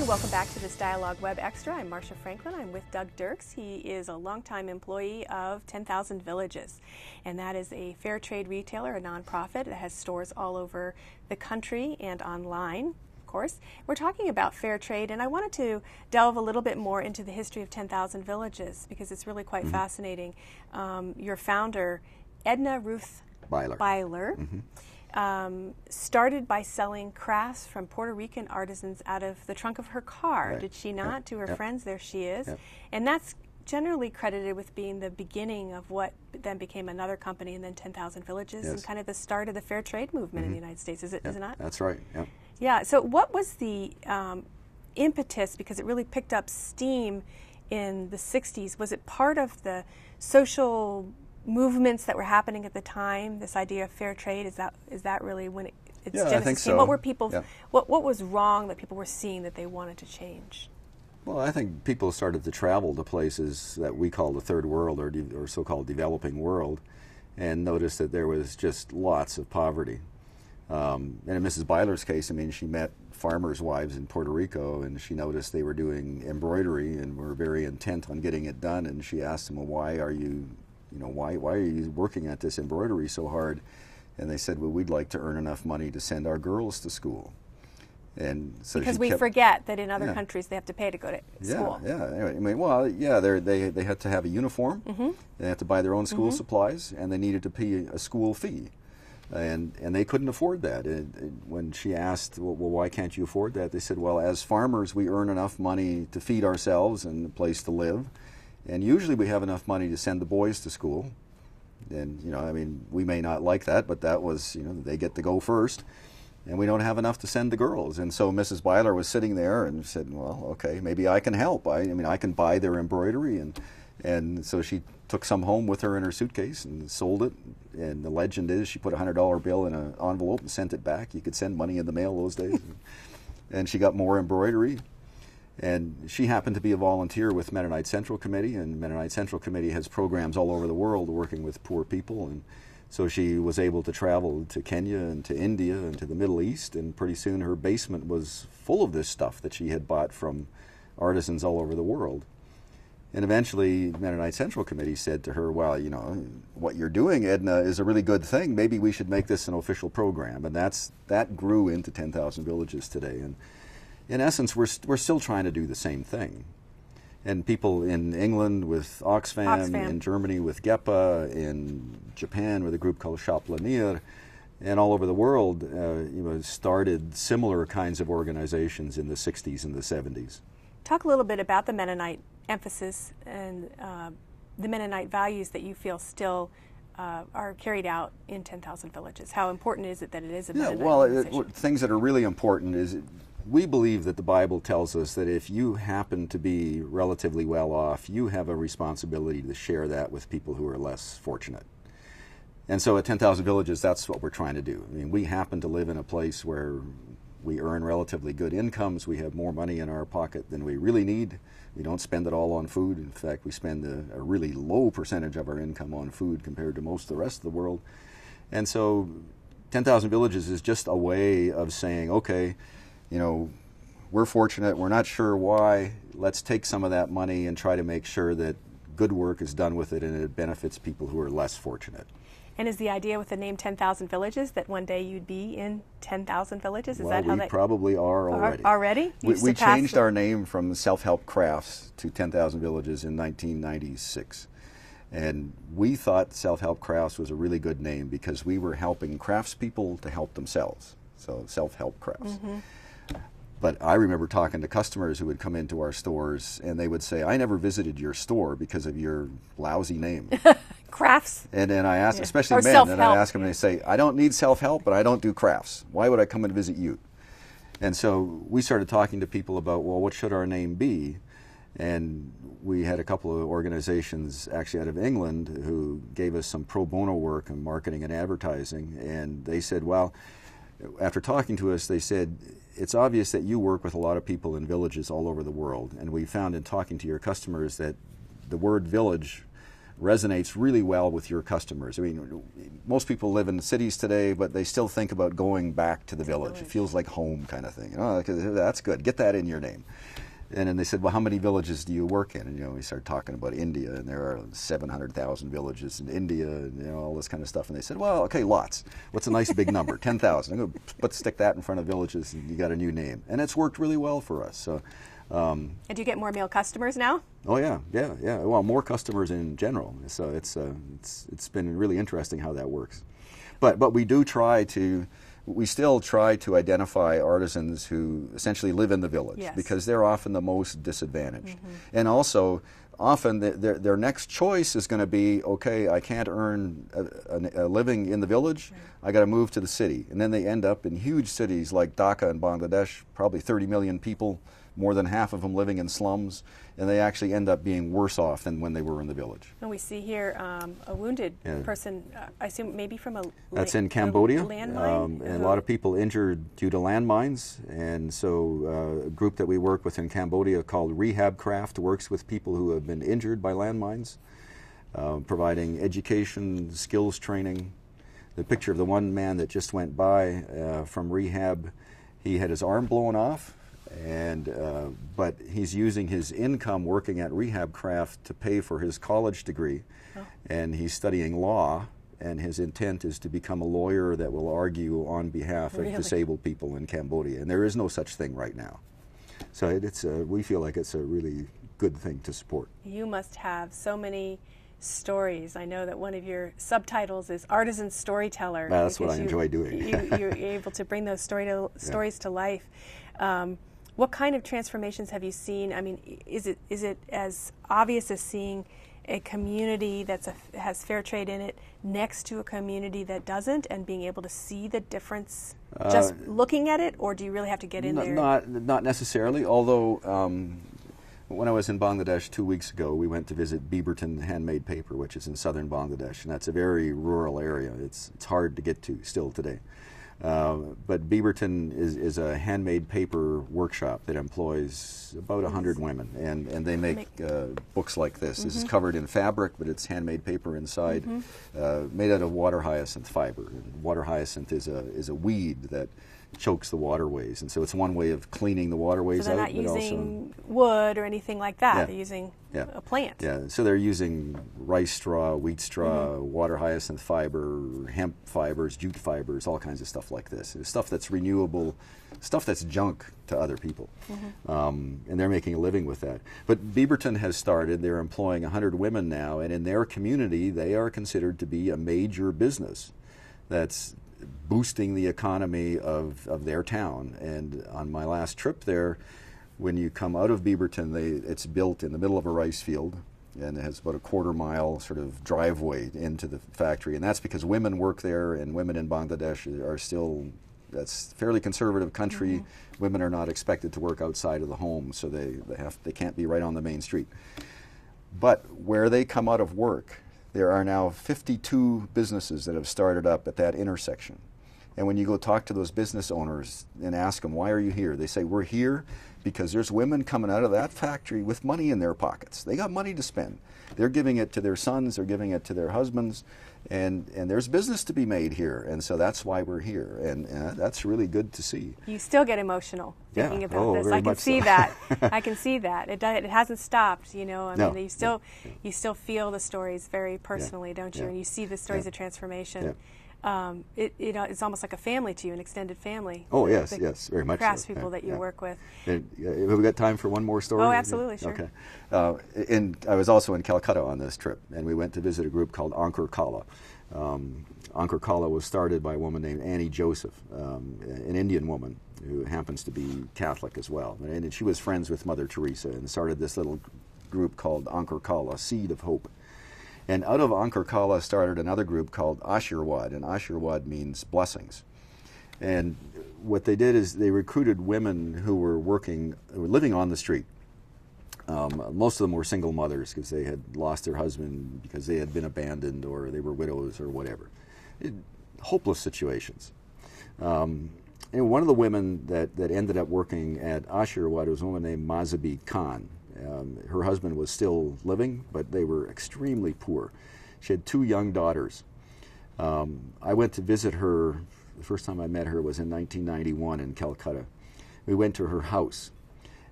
and welcome back to this Dialogue Web Extra. I'm Marcia Franklin. I'm with Doug Dirks. He is a longtime employee of 10,000 Villages, and that is a fair trade retailer, a nonprofit that has stores all over the country and online, of course. We're talking about fair trade, and I wanted to delve a little bit more into the history of 10,000 Villages because it's really quite fascinating. Your founder, Edna Ruth Byler, started by selling crafts from Puerto Rican artisans out of the trunk of her car, Right. did she not, Yep. to her Yep. friends? There she is. Yep. And that's generally credited with being the beginning of what then became another company, and then 10,000 Villages, and Yes. kind of the start of the fair trade movement in the United States, is it not? That's right. Yep. Yeah, so what was the impetus, because it really picked up steam in the 60s? Was it part of the social movements that were happening at the time, this idea of fair trade? Is that really when its Yeah, I genesis think came? so. What were people, Yeah. what was wrong that people were seeing that they wanted to change? Well, I think people started to travel to places that we call the third world or so-called developing world, and noticed that there was just lots of poverty. And in Mrs. Byler's case, I mean, she met farmers' wives in Puerto Rico, and she noticed they were doing embroidery and were very intent on getting it done. And she asked them, "Well, why are you working at this embroidery so hard?" And they said, "Well, we'd like to earn enough money to send our girls to school." And so Because she we kept, forget that in other Yeah. countries they have to pay to go to Yeah, school. yeah. Anyway, I mean, well, yeah, they had to have a uniform. They had to buy their own school supplies, and they needed to pay a school fee, and they couldn't afford that. When she asked, well, why can't you afford that? They said, well, as farmers, we earn enough money to feed ourselves and a place to live, and usually we have enough money to send the boys to school. And I mean, we may not like that, but that was, they get to go first. And we don't have enough to send the girls. And so Mrs. Byler was sitting there and said, well, okay, maybe I can help. I mean, I can buy their embroidery. And so she took some home with her in her suitcase and sold it. And the legend is she put a $100 bill in an envelope and sent it back. You could send money in the mail those days. And she got more embroidery. And she happened to be a volunteer with Mennonite Central Committee, and Mennonite Central Committee has programs all over the world working with poor people. And so she was able to travel to Kenya and to India and to the Middle East, and pretty soon her basement was full of this stuff that she had bought from artisans all over the world. And eventually Mennonite Central Committee said to her, well, what you're doing, Edna, is a really good thing. Maybe we should make this an official program. And that grew into 10,000 Villages today. And in essence, we're still trying to do the same thing. And people in England with Oxfam, in Germany with GEPA, in Japan with a group called Shop Lanier, and all over the world, started similar kinds of organizations in the 60s and the 70s. Talk a little bit about the Mennonite emphasis and the Mennonite values that you feel still are carried out in 10,000 Villages. How important is it that it is a Mennonite organization? Things that are really important is we believe that the Bible tells us that if you happen to be relatively well off, you have a responsibility to share that with people who are less fortunate. And so at 10,000 Villages, that's what we're trying to do. I mean, we happen to live in a place where we earn relatively good incomes. We have more money in our pocket than we really need. We don't spend it all on food. In fact, we spend a really low percentage of our income on food compared to most of the rest of the world. And so 10,000 Villages is just a way of saying, okay, we're fortunate, we're not sure why, let's take some of that money and try to make sure that good work is done with it and it benefits people who are less fortunate. And is the idea with the name 10,000 Villages that one day you'd be in 10,000 Villages? Is Well, that how we probably are already. Already? We changed our name from Self-Help Crafts to 10,000 Villages in 1996. And we thought Self-Help Crafts was a really good name because we were helping craftspeople to help themselves. So Self-Help Crafts. But I remember talking to customers who would come into our stores and they would say, I never visited your store because of your lousy name. Crafts? And then I asked, especially Or men, self-help. and I ask them and they say, I don't need self-help, but I don't do crafts. Why would I come and visit you? And so we started talking to people about, well, what should our name be? And we had a couple of organizations actually out of England who gave us some pro bono work in marketing and advertising. And they said, well, after talking to us, they said, it's obvious that you work with a lot of people in villages all over the world. And we found in talking to your customers that the word village resonates really well with your customers. I mean, most people live in cities today, but they still think about going back to the village. It feels like home kind of thing. Oh, that's good. Get that in your name. And then they said, well, how many villages do you work in? And we started talking about India, and there are 700,000 villages in India, and all this kind of stuff. And they said, well, okay, lots. What's a nice big number? 10,000. I'm going to stick that in front of villages, and you got a new name. And it's worked really well for us. So, and do you get more male customers now? Oh yeah. Well, more customers in general. So it's been really interesting how that works. But we do try to. We still try to identify artisans who essentially live in the village, yes, because they're often the most disadvantaged. And also, often their next choice is going to be, okay, I can't earn a living in the village, I got to move to the city. And then they end up in huge cities like Dhaka in Bangladesh, probably 30 million people, more than half of them living in slums, and they actually end up being worse off than when they were in the village. And we see here a wounded person, I assume maybe from a That's in Cambodia. Landmine? And a lot of people injured due to landmines, and so a group that we work with in Cambodia called Rehab Craft works with people who have been injured by landmines, providing education, skills training. The picture of the one man that just went by from rehab, he had his arm blown off, and but he's using his income working at Rehab Craft to pay for his college degree, and he's studying law, and his intent is to become a lawyer that will argue on behalf of disabled people in Cambodia, and there is no such thing right now. So we feel like it's a really good thing to support. You must have so many stories. I know that one of your subtitles is Artisan Storyteller. That's what I enjoy doing. You're able to bring those stories to life. What kind of transformations have you seen? I mean, is it as obvious as seeing a community that has fair trade in it next to a community that doesn't, and being able to see the difference just looking at it, or do you really have to get in there? Not necessarily, although when I was in Bangladesh 2 weeks ago, we went to visit Beaverton Handmade Paper, which is in southern Bangladesh, and that's a very rural area. It's hard to get to still today. But Beaverton is a handmade paper workshop that employs about 100 women, and they make books like this. This is covered in fabric, but it's handmade paper inside, made out of water hyacinth fiber. And water hyacinth is a weed that chokes the waterways, and so it's one way of cleaning the waterways out. So they're not using wood or anything like that. They're using a plant. Yeah, so they're using rice straw, wheat straw, water hyacinth fiber, hemp fibers, jute fibers, all kinds of stuff like this. It's stuff that's renewable, stuff that's junk to other people. And they're making a living with that. But Beaverton has started, they're employing 100 women now, and in their community, they are considered to be a major business that's boosting the economy of their town. And on my last trip there, when you come out of Beaverton, it's built in the middle of a rice field, and it has about a quarter-mile sort of driveway into the factory. And that's because women work there, and women in Bangladesh are still, that's a fairly conservative country. Women are not expected to work outside of the home, so they can't be right on the main street. But where they come out of work, there are now 52 businesses that have started up at that intersection. And when you go talk to those business owners and ask them, why are you here? They say, we're here because there's women coming out of that factory with money in their pockets. They got money to spend. They're giving it to their sons, they're giving it to their husbands, and there's business to be made here. And so that's why we're here. And that's really good to see. You still get emotional thinking about this. Very I can see so. that. I can see that. It hasn't stopped, you know. I mean, you still feel the stories very personally, don't you? And you see the stories of transformation. It's almost like a family to you, an extended family. Oh, yes, very much so. Craftspeople that you work with. And, have we got time for one more story? Oh, absolutely, sure. Okay. I was also in Calcutta on this trip, and we went to visit a group called Ankur Kala. Ankur Kala was started by a woman named Annie Joseph, an Indian woman who happens to be Catholic as well. And she was friends with Mother Teresa and started this little group called Ankur Kala, Seed of Hope. And out of Ankur Kala started another group called Ashirwad, and Ashirwad means blessings. And what they did is they recruited women who were living on the street. Most of them were single mothers because they had lost their husband, because they had been abandoned, or they were widows or whatever. Hopeless situations. And one of the women that ended up working at Ashirwad was a woman named Mazabi Khan. Her husband was still living, but they were extremely poor. She had 2 young daughters. I went to visit her. The first time I met her was in 1991 in Calcutta. We went to her house,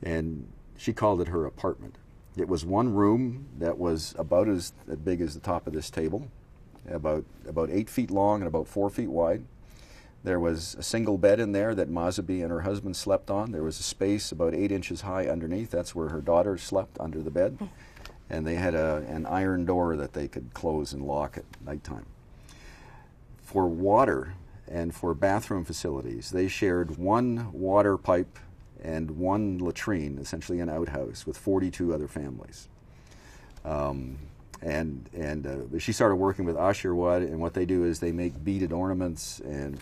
and she called it her apartment. It was one room that was about as big as the top of this table, about 8 feet long and about 4 feet wide. There was a single bed in there that Mazabi and her husband slept on. There was a space about 8 inches high underneath. That's where her daughters slept, under the bed. And they had an iron door that they could close and lock at nighttime. For water and for bathroom facilities, they shared one water pipe and one latrine, essentially an outhouse, with 42 other families. She started working with Ashirwad, and what they do is they make beaded ornaments, and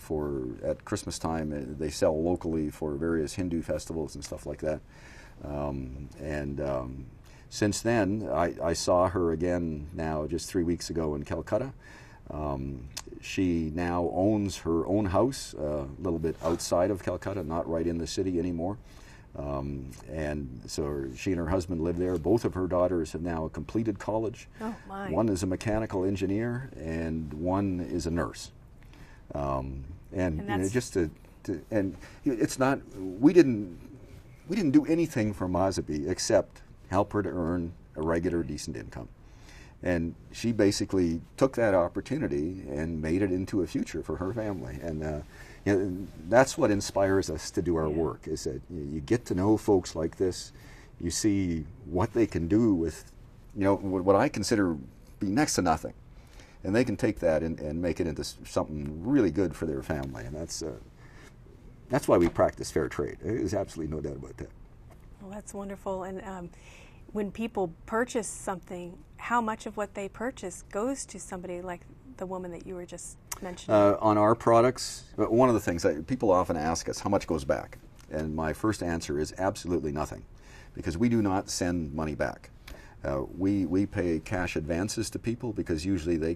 at Christmas time they sell locally for various Hindu festivals and stuff like that. Since then, I saw her again now just 3 weeks ago in Calcutta. She now owns her own house a little bit outside of Calcutta, not right in the city anymore. And so she and her husband live there. Both of her daughters have now completed college. Oh, my. One is a mechanical engineer, and one is a nurse. It's not. We didn't do anything for Mazabi except help her to earn a regular, decent income. And she basically took that opportunity and made it into a future for her family. And that's what inspires us to do our work, is that you get to know folks like this. You see what they can do with, what I consider be next to nothing. And they can take that and make it into something really good for their family. And that's why we practice fair trade. There's absolutely no doubt about that. Well, that's wonderful. And when people purchase something, how much of what they purchase goes to somebody like the woman that you were just mentioning? On our products, one of the things that people often ask us, how much goes back? And my first answer is absolutely nothing, because we do not send money back. We pay cash advances to people because usually they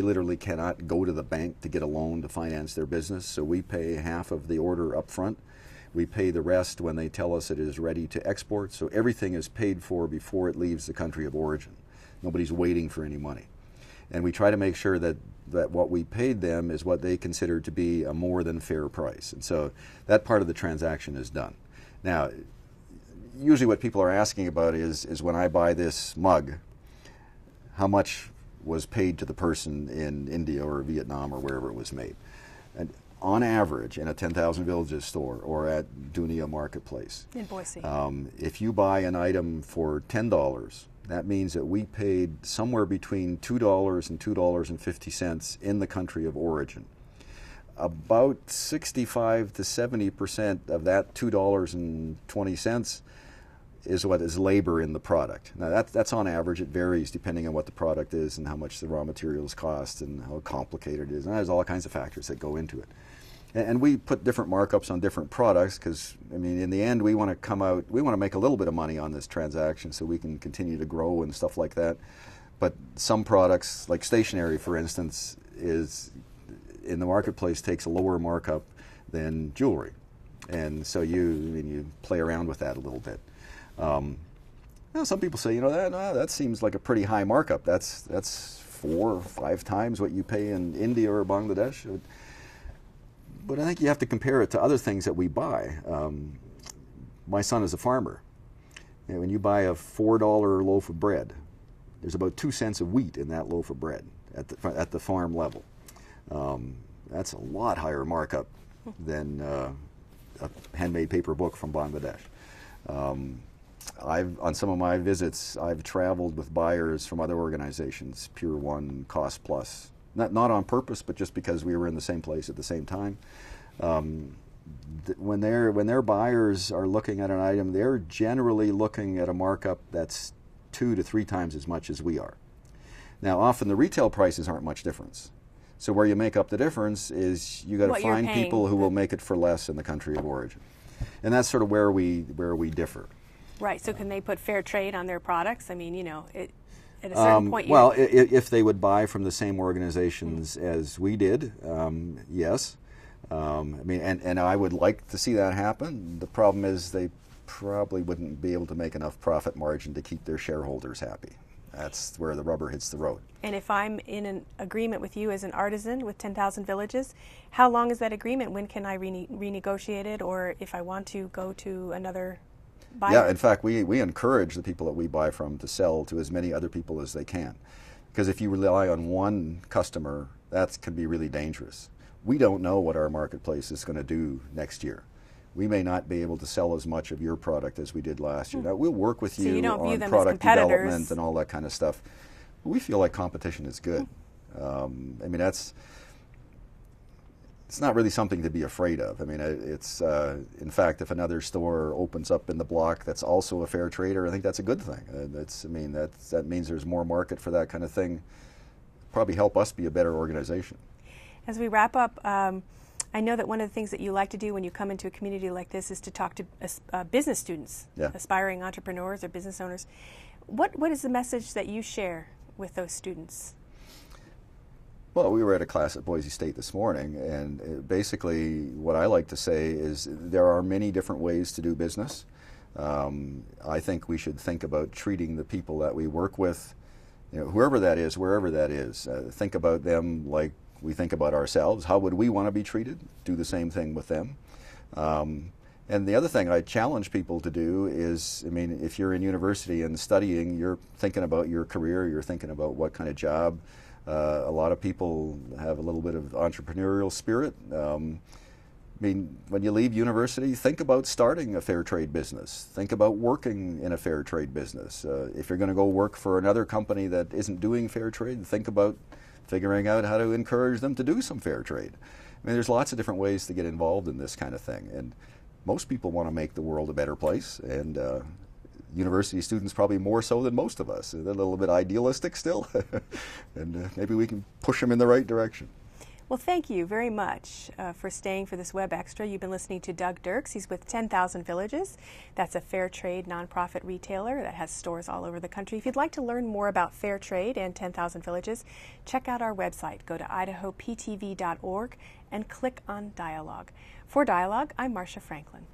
literally cannot go to the bank to get a loan to finance their business. So we pay half of the order up front. We pay the rest when they tell us it is ready to export. So everything is paid for before it leaves the country of origin. Nobody's waiting for any money. And we try to make sure that what we paid them is what they consider to be a more than fair price. And so that part of the transaction is done. Now, usually what people are asking about is when I buy this mug, how much was paid to the person in India or Vietnam or wherever it was made. And on average, in a 10,000 Villages store or at Dunia Marketplace, in Boise, if you buy an item for $10, that means that we paid somewhere between $2 and $2.50 in the country of origin. About 65 to 70% of that $2.20 is what is labor in the product. Now that's on average. It varies depending on what the product is and how much the raw materials cost and how complicated it is. And there's all kinds of factors that go into it. And we put different markups on different products because, I mean, in the end, we want to make a little bit of money on this transaction so we can continue to grow and stuff like that. But some products, like stationery, for instance, is in the marketplace takes a lower markup than jewelry. And so you play around with that a little bit. Some people say, that seems like a pretty high markup. That's 4 or 5 times what you pay in India or Bangladesh. But I think you have to compare it to other things that we buy. My son is a farmer. When you buy a $4 loaf of bread, there's about 2 cents of wheat in that loaf of bread at the farm level. That's a lot higher markup than a handmade paper book from Bangladesh. On some of my visits, I've traveled with buyers from other organizations, Pure One, Cost Plus. Not on purpose, but just because we were in the same place at the same time. When their buyers are looking at an item, they're generally looking at a markup that's 2 to 3 times as much as we are. Now, often the retail prices aren't much difference. So where you make up the difference is you got to find people who will make it for less in the country of origin, and that's sort of where we differ. Right. So can they put fair trade on their products? I mean, at a certain point. Well, if they would buy from the same organizations as we did, yes. And I would like to see that happen. The problem is they probably wouldn't be able to make enough profit margin to keep their shareholders happy. That's where the rubber hits the road. And if I'm in an agreement with you as an artisan with 10,000 villages, how long is that agreement? When can I renegotiate it, or if I want to go to another buyer? Yeah, in fact, we encourage the people that we buy from to sell to as many other people as they can. Because if you rely on one customer, that can be really dangerous. We don't know what our marketplace is going to do next year. We may not be able to sell as much of your product as we did last year. Now, we'll work with you on product development and all that kind of stuff. But we feel like competition is good. I mean, it's not really something to be afraid of. I mean, it's in fact, if another store opens up in the block that's also a fair trader, I think that's a good thing. That means there's more market for that kind of thing. Probably help us be a better organization. As we wrap up, I know that one of the things that you like to do when you come into a community like this is to talk to business students, aspiring entrepreneurs or business owners. What is the message that you share with those students? Well, we were at a class at Boise State this morning, and basically what I like to say is there are many different ways to do business. I think we should think about treating the people that we work with, whoever that is, wherever that is, think about them like we think about ourselves. How would we want to be treated? Do the same thing with them. And the other thing I challenge people to do is, I mean, if you're in university and studying, you're thinking about your career, you're thinking about what kind of job. A lot of people have a little bit of entrepreneurial spirit. I mean, when you leave university, think about starting a fair trade business. Think about working in a fair trade business. If you're going to go work for another company that isn't doing fair trade, think about figuring out how to encourage them to do some fair trade. I mean, there's lots of different ways to get involved in this kind of thing, and most people want to make the world a better place, and university students probably more so than most of us. They're a little bit idealistic still, and maybe we can push them in the right direction. Well, thank you very much for staying for this Web Extra. You've been listening to Doug Dirks. He's with 10,000 Villages. That's a fair trade nonprofit retailer that has stores all over the country. If you'd like to learn more about fair trade and 10,000 Villages, check out our website. Go to idahoptv.org and click on Dialogue. For Dialogue, I'm Marcia Franklin.